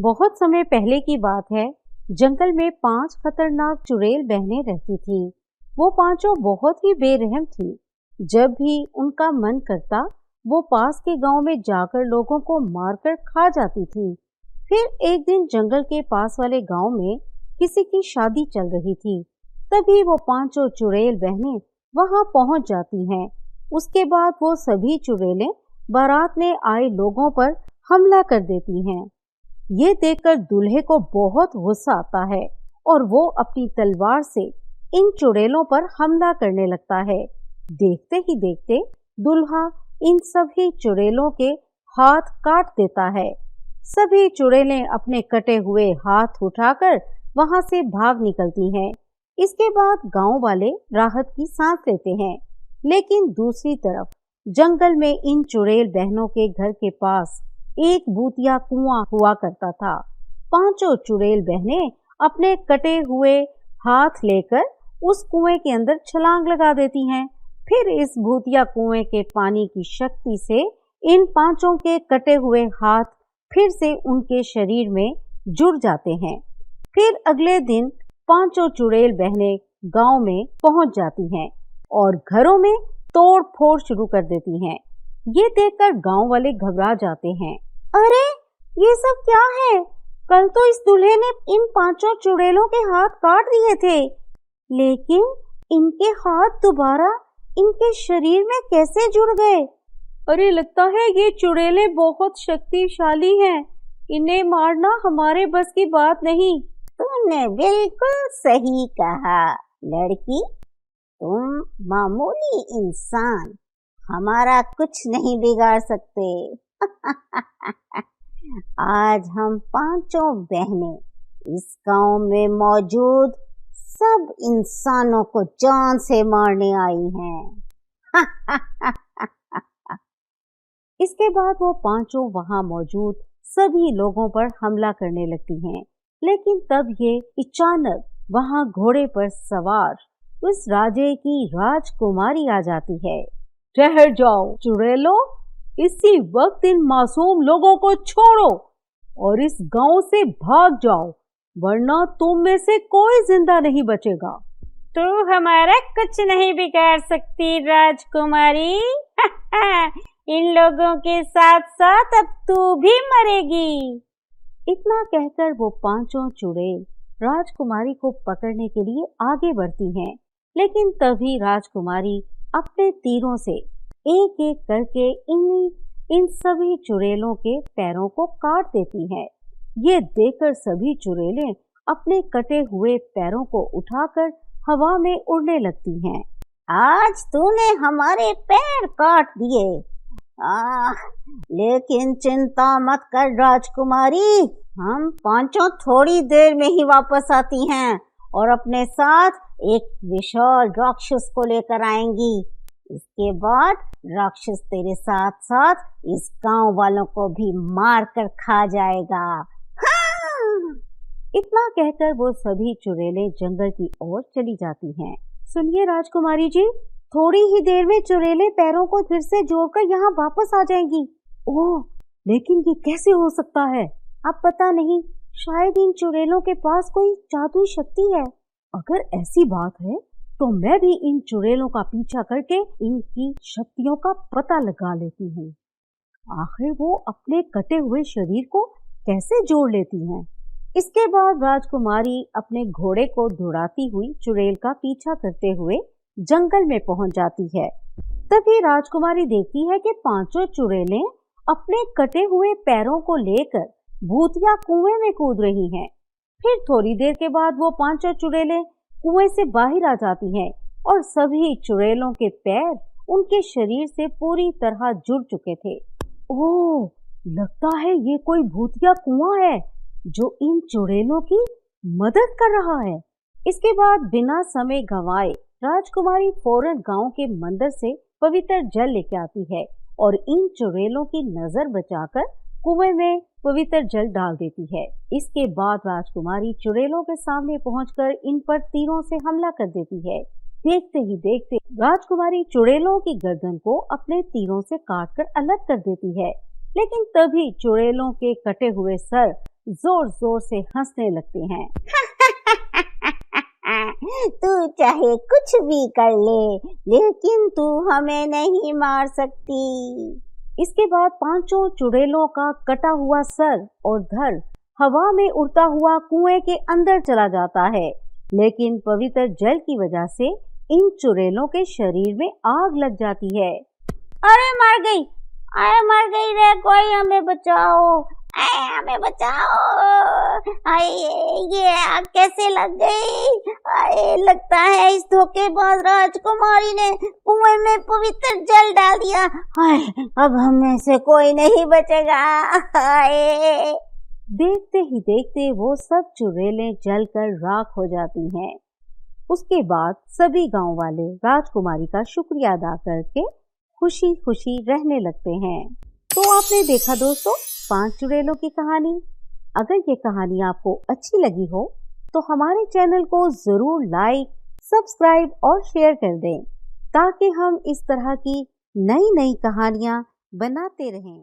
बहुत समय पहले की बात है। जंगल में 5 खतरनाक चुड़ैल बहनें रहती थीं। वो पांचों बहुत ही बेरहम थी। जब भी उनका मन करता वो पास के गांव में जाकर लोगों को मारकर खा जाती थी। फिर एक दिन जंगल के पास वाले गांव में किसी की शादी चल रही थी। तभी वो पांचों चुड़ैल बहनें वहां पहुंच जाती हैं। उसके बाद वो सभी चुड़ैलें बारात में आए लोगों पर हमला कर देती हैं। ये देखकर दूल्हे को बहुत गुस्सा आता है और वो अपनी तलवार से इन चुड़ैलों पर हमला करने लगता है। देखते ही देखते दूल्हा इन सभी चुड़ैलों के हाथ काट देता है। सभी चुड़ैलें अपने कटे हुए हाथ उठाकर वहां से भाग निकलती हैं। इसके बाद गांव वाले राहत की सांस लेते हैं। लेकिन दूसरी तरफ जंगल में इन चुड़ैल बहनों के घर के पास एक भूतिया कुआं हुआ करता था। पांचों चुड़ैल बहनें अपने कटे हुए हाथ लेकर उस कुएं के अंदर छलांग लगा देती हैं। फिर इस भूतिया कुएं के पानी की शक्ति से इन पांचों के कटे हुए हाथ फिर से उनके शरीर में जुड़ जाते हैं। फिर अगले दिन पांचों चुड़ैल बहनें गांव में पहुंच जाती हैं और घरों में तोड़ फोड़ शुरू कर देती हैं। ये देखकर गांव वाले घबरा जाते हैं। अरे ये सब क्या है? कल तो इस दूल्हे ने इन पांचों चुड़ैलों के हाथ काट दिए थे, लेकिन इनके हाथ दोबारा इनके शरीर में कैसे जुड़ गए? अरे लगता है ये चुड़ैलें बहुत शक्तिशाली हैं। इन्हें मारना हमारे बस की बात नहीं। तुमने बिल्कुल सही कहा लड़की। तुम मामूली इंसान हमारा कुछ नहीं बिगाड़ सकते। आज हम पांचों बहनें इस गांव में मौजूद सब इंसानों को जान से मारने आई हैं। इसके बाद वो पांचों वहां मौजूद सभी लोगों पर हमला करने लगती हैं। लेकिन तब ये अचानक वहां घोड़े पर सवार उस राजे की राजकुमारी आ जाती है। ठहर जाओ चुड़ैलों, इसी वक्त इन मासूम लोगों को छोड़ो और इस गांव से भाग जाओ, वरना तुम में से कोई जिंदा नहीं बचेगा। तू हमारा कुछ नहीं बिगाड़ सकती राजकुमारी। इन लोगों के साथ साथ अब तू भी मरेगी। इतना कहकर वो पांचों चुड़ैल राजकुमारी को पकड़ने के लिए आगे बढ़ती हैं। लेकिन तभी राजकुमारी अपने तीरों से एक एक करके इन सभी चुड़ैलों के पैरों को काट देती है। ये देखकर सभी चुड़ैलें अपने कटे हुए पैरों को उठाकर हवा में उड़ने लगती हैं। आज तूने हमारे पैर काट दिए, लेकिन चिंता मत कर राजकुमारी, हम पांचों थोड़ी देर में ही वापस आती हैं और अपने साथ एक विशाल राक्षस को लेकर आएंगी। इसके बाद राक्षस तेरे साथ साथ इस गांव वालों को भी मार कर खा जाएगा। हाँ! इतना कहकर वो सभी चुड़ैलें जंगल की ओर चली जाती हैं। सुनिए राजकुमारी जी, थोड़ी ही देर में चुड़ैलें पैरों को फिर से जोड़कर यहाँ वापस आ जाएंगी। ओह, लेकिन ये कैसे हो सकता है? अब पता नहीं, शायद इन चुड़ैलों के पास कोई जादुई शक्ति है। अगर ऐसी बात है तो मैं भी इन चुड़ैलों का पीछा करके इनकी शक्तियों का पता लगा लेती हूँ। आखिर वो अपने कटे हुए शरीर को कैसे जोड़ लेती हैं। इसके बाद राजकुमारी अपने घोड़े को दौड़ाती हुई चुड़ैल का पीछा करते हुए जंगल में पहुंच जाती है। तभी राजकुमारी देखती है कि पांचों चुड़ैलें अपने कटे हुए पैरों को लेकर भूतिया कुएं में कूद रही हैं। फिर थोड़ी देर के बाद वो पांचों चुड़ैलें कुएं से बाहर आ जाती हैं और सभी चुड़ैलों के पैर उनके शरीर से पूरी तरह जुड़ चुके थे। ओह, लगता है ये कोई भूतिया कुआं है जो इन चुड़ैलों की मदद कर रहा है। इसके बाद बिना समय गंवाए राजकुमारी फौरन गांव के मंदिर से पवित्र जल लेके आती है और इन चुड़ैलों की नजर बचाकर कुएं में पवित्र जल डाल देती है। इसके बाद राजकुमारी चुड़ैलों के सामने पहुंचकर इन पर तीरों से हमला कर देती है। देखते ही देखते राजकुमारी चुड़ैलों की गर्दन को अपने तीरों से काटकर अलग कर देती है। लेकिन तभी चुड़ैलों के कटे हुए सर जोर जोर से हंसने लगते हैं। तू चाहे कुछ भी कर ले, लेकिन तू हमें नहीं मार सकती। इसके बाद पांचों चुड़ैलों का कटा हुआ सर और धड़ हवा में उड़ता हुआ कुएं के अंदर चला जाता है, लेकिन पवित्र जल की वजह से इन चुड़ैलों के शरीर में आग लग जाती है। अरे मर गई रे, कोई हमें बचाओ, हमें बचाओ। ये आग कैसे लग गई? लगता है इस धोखेबाज राजकुमारी ने कुएं में पवित्र जल डाल दिया। अब हम में से कोई नहीं बचेगा। देखते ही देखते वो सब चुड़ैलें जलकर राख हो जाती हैं। उसके बाद सभी गांव वाले राजकुमारी का शुक्रिया अदा करके खुशी खुशी रहने लगते हैं। तो आपने देखा दोस्तों 5 चुड़ैलों की कहानी। अगर ये कहानी आपको अच्छी लगी हो तो हमारे चैनल को जरूर लाइक, सब्सक्राइब और शेयर कर दें, ताकि हम इस तरह की नई नई कहानियां बनाते रहें।